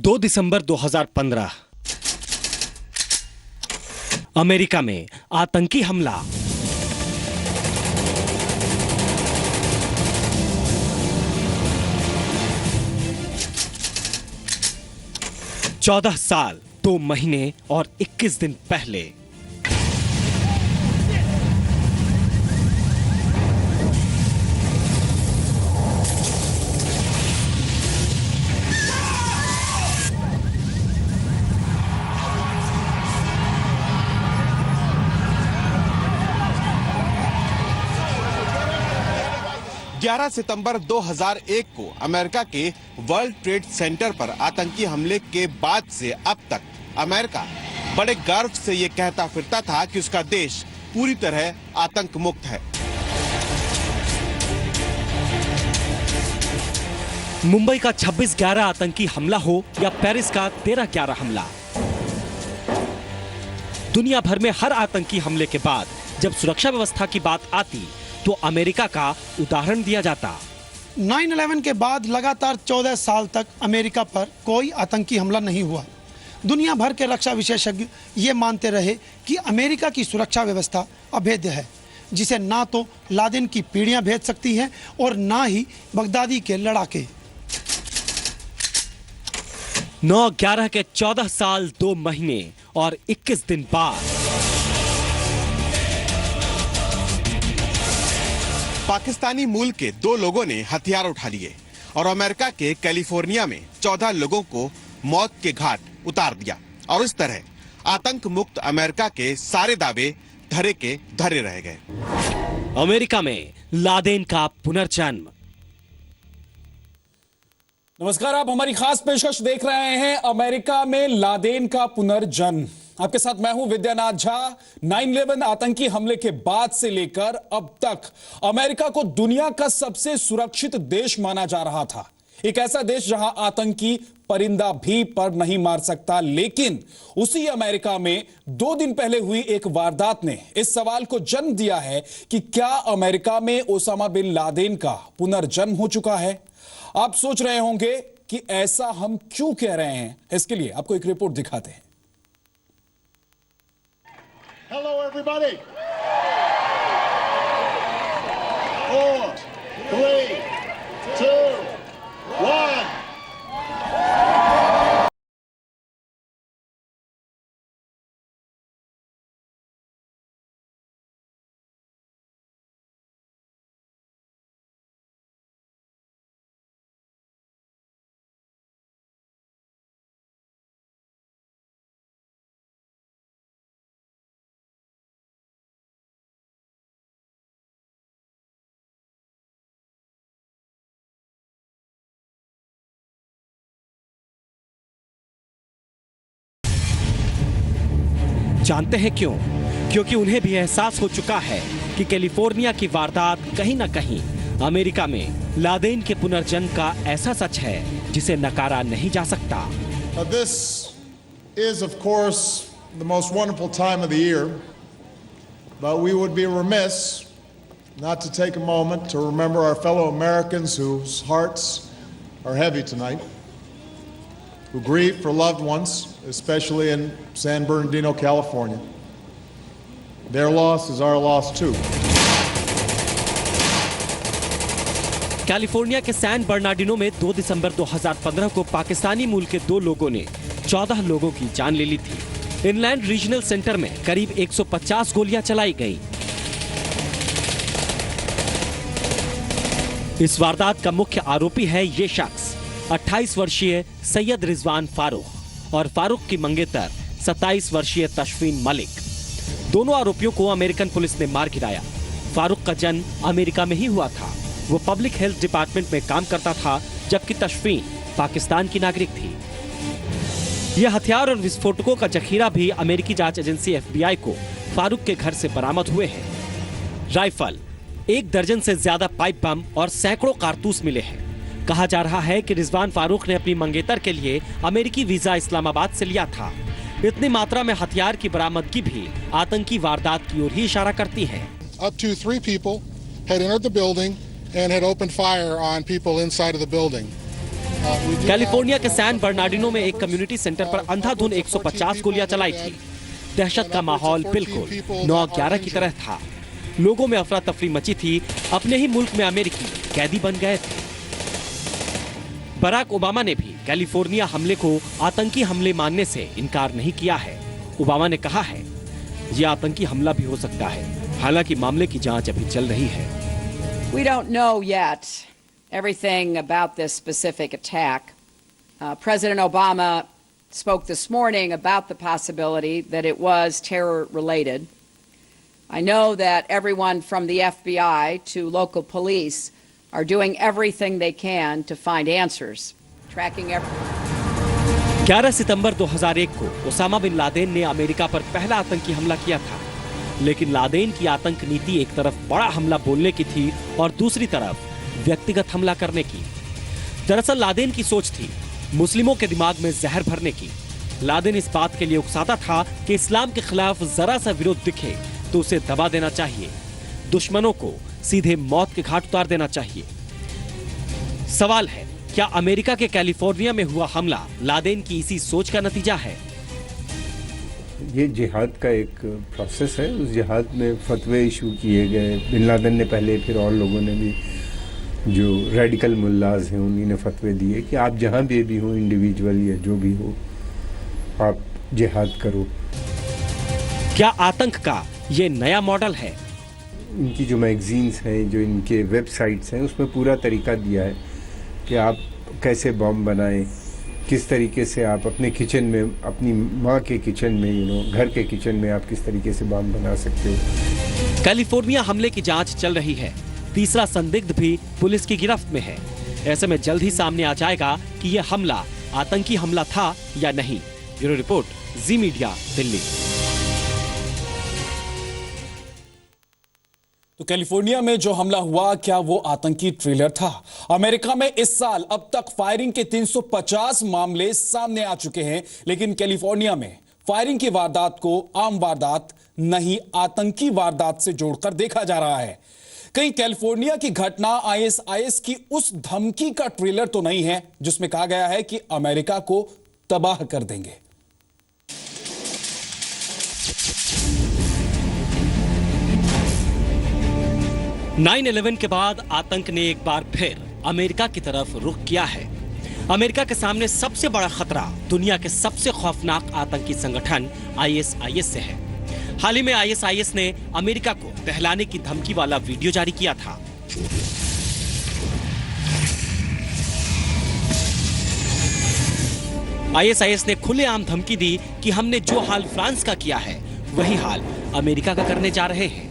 2 दिसंबर 2015 America में आतंकी हमला। चौदह साल 2 महीने और 21 दिन पहले 11 सितंबर 2001 को अमेरिका के वर्ल्ड ट्रेड सेंटर पर आतंकी हमले के बाद से अब तक अमेरिका बड़े गर्व से ये कहता फिरता था कि उसका देश पूरी तरह आतंक मुक्त है। मुंबई का 26/11 आतंकी हमला हो या पेरिस का 13/11 हमला, दुनिया भर में हर आतंकी हमले के बाद जब सुरक्षा व्यवस्था की बात आती तो अमेरिका का उदाहरण दिया जाता। 9/11 के बाद लगातार 14 साल तक अमेरिका पर कोई आतंकी हमला नहीं हुआ। दुनिया भर के रक्षा विशेषज्ञ ये मानते रहे कि अमेरिका की सुरक्षा व्यवस्था अभेद्य है, जिसे ना तो लादेन की पीढ़ियां भेज सकती हैं और ना ही बगदादी के लड़ाके। 9/11 के 14 साल 2 महीने और 21 दिन बाद पाकिस्तानी मूल के 2 लोगों ने हथियार उठा लिए और अमेरिका के कैलिफोर्निया में 14 लोगों को मौत के घाट उतार दिया और इस तरह आतंक मुक्त अमेरिका के सारे दावे धरे के धरे रह गए। अमेरिका में लादेन का पुनर्जन्म। नमस्कार, आप हमारी खास पेशकश देख रहे हैं अमेरिका में लादेन का पुनर्जन्म। आपके साथ मैं हूं विद्यानाथ झा। 9/11 आतंकी हमले के बाद से लेकर अब तक अमेरिका को दुनिया का सबसे सुरक्षित देश माना जा रहा था। एक ऐसा देश जहां आतंकी परिंदा भी पर नहीं मार सकता। लेकिन उसी अमेरिका में 2 दिन पहले हुई एक वारदात ने इस सवाल को जन्म दिया है कि क्या अमेरिका में ओसामा बिन लादेन का पुनर्जन्म हो चुका है। आप सोच रहे होंगे कि ऐसा हम क्यों कह रहे हैं। इसके लिए आपको एक रिपोर्ट दिखाते हैं। Hello, everybody. 4, 3, 2, 1. जानते हैं क्यों? क्योंकि उन्हें भी एहसास हो चुका है कि कैलिफोर्निया की वारदात कहीं ना कहीं अमेरिका में लादेन के पुनर्जन्म का ऐसा सच है जिसे नकारा नहीं जा सकता। This is, of course, the most wonderful time of the year, but we would be remiss not to take a moment to remember our fellow Americans whose hearts are heavy tonight, who grieve for loved ones, especially in San Bernardino, California. Their loss is our loss too. California के San Bernardino में 2 दिसंबर 2015 को पाकिस्तानी मूल के 2 लोगों ने 14 लोगों की जान ले ली थी। इनलैंड रीजनल सेंटर में करीब 150 गोलियां चलाई गई। इस वारदात का मुख्य आरोपी है ये शख्स 28 वर्षीय सैयद रिजवान फारूक और फारूक की मंगेतर 27 वर्षीय तशफीन मलिक। दोनों आरोपियों को अमेरिकन पुलिस ने मार गिराया। फारूक का जन्म अमेरिका में ही हुआ था। वो पब्लिक हेल्थ डिपार्टमेंट में काम करता था, जबकि तशफीन पाकिस्तान की नागरिक थी। यह हथियार और विस्फोटकों का जखीरा भी अमेरिकी जांच एजेंसी FBI को फारूक के घर से बरामद हुए हैं। राइफल, 1 दर्जन से ज्यादा पाइप बम और सैकड़ों कारतूस मिले हैं। कहा जा रहा है कि रिजवान फारूक ने अपनी मंगेतर के लिए अमेरिकी वीजा इस्लामाबाद से लिया था। इतनी मात्रा में हथियार की बरामदगी भी आतंकी वारदात की ओर ही इशारा करती है। Up to 3 people had entered the building and had opened fire on people inside of the building. California के सैन बर्नार्डिनो में एक कम्युनिटी सेंटर पर अंधाधुंध 150 गोलियां चलाई थी। दहशत का माहौल बिल्कुल 9/11 की तरह था। लोगों में अफरा तफरी मची थी। अपने ही मुल्क में अमेरिकी कैदी बन गए थे। बराक ओबामा ने भी कैलिफोर्निया हमले को आतंकी हमले मानने से इनकार नहीं किया है। ओबामा ने कहा है, यह आतंकी हमला भी हो सकता है, हालांकि मामले की जांच अभी चल रही है। We don't know yet everything about this specific attack. President Obama spoke this morning about the possibility that it was terror-related. I know that everyone from the FBI to local police are doing everything they can to find answers, tracking everything. 11 सितंबर 2001 को Osama bin Laden ने America पर पहला आतंकी हमला किया था, लेकिन Laden की आतंक नीति एक तरफ बड़ा हमला बोलने की थी और दूसरी तरफ व्यक्तिगत हमला करने की। दरअसल लादेन की सोच थी मुस्लिमों के दिमाग में जहर भरने की। लादेन इस बात के लिए उकसाता था कि इस्लाम के खिलाफ जरा सा विरोध दिखे तो उसे दबा देना चाहिए, दुश्मनों को सीधे मौत के घाट उतार देना चाहिए। सवाल है, क्या अमेरिका के कैलिफोर्निया में हुआ हमला लादेन की इसी सोच का नतीजा है? ये जिहाद का एक प्रोसेस है। उस जिहाद में फतवे इशू किए गए। बिन लादेन ने पहले, फिर और लोगों ने भी, जो रेडिकल मुल्लाज हैं उन्हीं ने फतवे दिए कि आप जहाँ भी हो, इंडिविजुअल या जो भी हो, आप जिहाद करो। क्या आतंक का ये नया मॉडल है? इनकी जो मैगजीन्स हैं, जो इनके वेबसाइट्स हैं, उसमें पूरा तरीका दिया है कि आप कैसे बॉम्ब बनाएं, किस तरीके से आप अपने किचन में, अपनी माँ के किचन में, घर के किचन में आप किस तरीके से बॉम्ब बना सकते हो। कैलिफोर्निया हमले की जांच चल रही है। तीसरा संदिग्ध भी पुलिस की गिरफ्त में है। ऐसे में जल्द ही सामने आ जाएगा कि यह हमला आतंकी हमला था या नहीं। ब्यूरो रिपोर्ट, जी मीडिया, दिल्ली। तो कैलिफोर्निया में जो हमला हुआ, क्या वो आतंकी ट्रेलर था? अमेरिका में इस साल अब तक फायरिंग के 350 मामले सामने आ चुके हैं, लेकिन कैलिफोर्निया में फायरिंग की वारदात को आम वारदात नहीं, आतंकी वारदात से जोड़कर देखा जा रहा है। कहीं कैलिफोर्निया की घटना आईएसआईएस की उस धमकी का ट्रेलर तो नहीं है जिसमें कहा गया है कि अमेरिका को तबाह कर देंगे। नाइन 11 के बाद आतंक ने एक बार फिर अमेरिका की तरफ रुख किया है। अमेरिका के सामने सबसे बड़ा खतरा दुनिया के सबसे खौफनाक आतंकी संगठन आईएसआईएस से है। हाल ही में आईएसआईएस ने अमेरिका को बहलाने की धमकी वाला वीडियो जारी किया था। आईएसआईएस ने खुलेआम धमकी दी कि हमने जो हाल फ्रांस का किया है वही हाल अमेरिका का करने जा रहे हैं।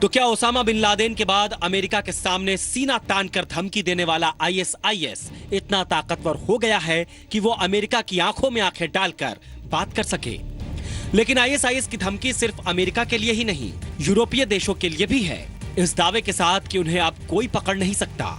तो क्या ओसामा बिन लादेन के बाद अमेरिका के सामने सीना तान कर धमकी देने वाला आईएसआईएस इतना ताकतवर हो गया है कि वो अमेरिका की आंखों में आंखें डालकर बात कर सके? लेकिन आईएसआईएस की धमकी सिर्फ अमेरिका के लिए ही नहीं, यूरोपीय देशों के लिए भी है, इस दावे के साथ कि उन्हें अब कोई पकड़ नहीं सकता।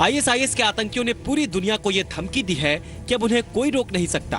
आईएसआईएस के आतंकियों ने पूरी दुनिया को यह धमकी दी है कि अब उन्हें कोई रोक नहीं सकता।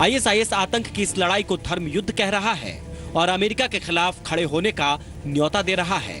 आईएसआईएस आतंक की इस लड़ाई को धर्म युद्ध कह रहा है और अमेरिका के खिलाफ खड़े होने का न्योता दे रहा है।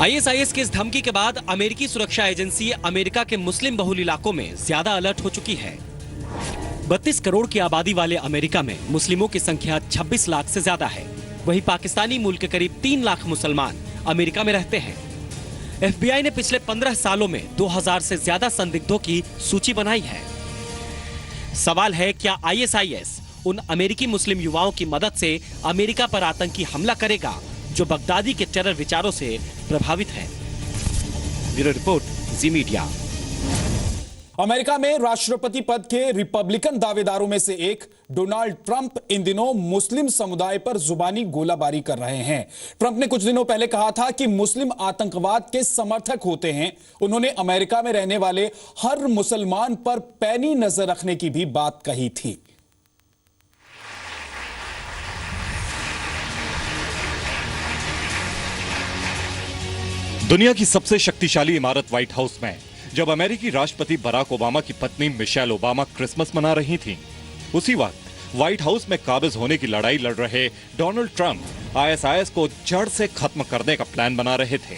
आईएसआईएस की इस धमकी के बाद अमेरिकी सुरक्षा एजेंसी अमेरिका के मुस्लिम बहुल इलाकों में ज्यादा अलर्ट हो चुकी है। 32 करोड़ की आबादी वाले अमेरिका में मुस्लिमों की संख्या 26 लाख से ज्यादा है। वहीं पाकिस्तानी मूल के करीब 3 लाख मुसलमान अमेरिका में रहते हैं। एफबीआई ने पिछले 15 सालों में 2000 से ज्यादा संदिग्धों की सूची बनाई है। सवाल है, क्या आईएसआईएस उन अमेरिकी मुस्लिम युवाओं की मदद से अमेरिका पर आतंकी हमला करेगा जो बगदादी के टेरर विचारों से प्रभावित है? ब्यूरो रिपोर्ट, जी मीडिया। अमेरिका में राष्ट्रपति पद के रिपब्लिकन दावेदारों में से एक डोनाल्ड ट्रंप इन दिनों मुस्लिम समुदाय पर जुबानी गोलाबारी कर रहे हैं। ट्रंप ने कुछ दिनों पहले कहा था कि मुस्लिम आतंकवाद के समर्थक होते हैं। उन्होंने अमेरिका में रहने वाले हर मुसलमान पर पैनी नजर रखने की भी बात कही थी। दुनिया की सबसे शक्तिशाली इमारत व्हाइट हाउस में जब अमेरिकी राष्ट्रपति बराक ओबामा की पत्नी मिशेल ओबामा क्रिसमस मना रही थीं, उसी वक्त व्हाइट हाउस में काबिज होने की लड़ाई लड़ रहे डोनाल्ड ट्रंप आईएसआईएस को जड़ से खत्म करने का प्लान बना रहे थे।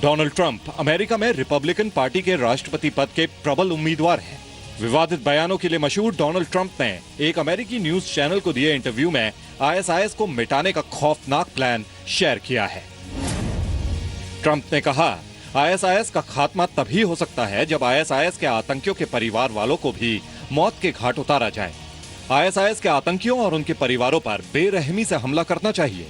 डोनाल्ड ट्रंप अमेरिका में रिपब्लिकन पार्टी के राष्ट्रपति पद के प्रबल उम्मीदवार हैं। विवादित बयानों के लिए मशहूर डोनाल्ड ट्रंप ने एक अमेरिकी न्यूज चैनल को दिए इंटरव्यू में आईएसआईएस को मिटाने का खौफनाक प्लान शेयर किया है। ट्रंप ने कहा, आईएसआईएस का खात्मा तभी हो सकता है जब आईएसआईएस के आतंकियों के परिवार वालों को भी मौत के घाट उतारा जाए। आईएसआईएस के आतंकियों और उनके परिवारों पर बेरहमी से हमला करना चाहिए।